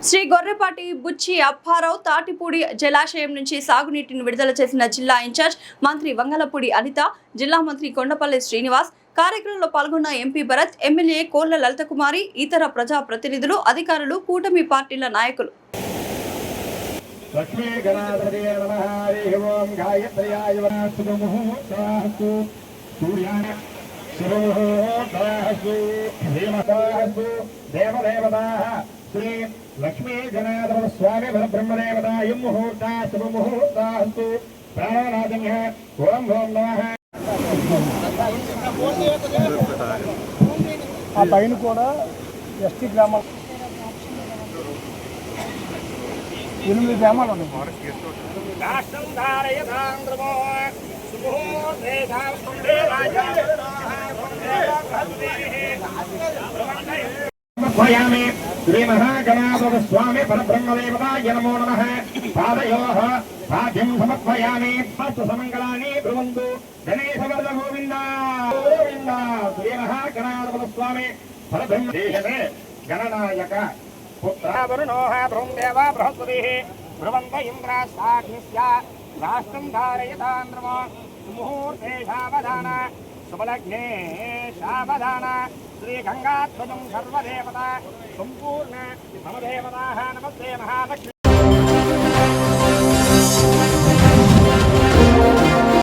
శ్రీ గొర్రెపాటి బుచ్చి అప్పారావు తాటిపూడి జలాశయం నుంచి సాగునీటిని విడుదల చేసిన జిల్లా ఇన్ఛార్జ్ మంత్రి వంగలపూడి అనిత, జిల్లా మంత్రి కొండపల్లి శ్రీనివాస్, కార్యక్రమంలో పాల్గొన్న ఎంపీ భరత్, ఎమ్మెల్యే కోళ్ల లలితకుమారి, ఇతర ప్రజా ప్రతినిధులు, అధికారులు, కూటమి పార్టీల నాయకులు. श्री लक्ष्मी जनार्दन स्वामी ब्रह्मदेवता मुहूर्ता शुभ मुहूर्तास्तु प्राणनादन्य ओम ओम नमः ఆ పైన కూడా ఎస్టీ గ్రామాలు 8 గ్రామాలు ఉన్నాయి. श्री महागणाधिपति स्वामी परब्रह्मदेवताय नमो नमः। पादयोः पाद्यं समर्पयामि। समंगलानि ब्रुवन्तु गणेशवर्ध गोविन्द गोविन्द। श्री महागणाधिपति स्वामी परब्रह्मदेवते गणनायक पुत्रावरुणोः ब्रह्मदेव बृहस्पतिः ब्रुवन्त इन्द्रास्ताग्निस्य राष्ट्रं धारयतान्द्रमो मुहूर्ते सावधान शुभलग्ने सावधान। श्री गंगाध्वजं सर्वदेवता संपूर्ण समदेवताः नमस्ते महालक्ष्मी।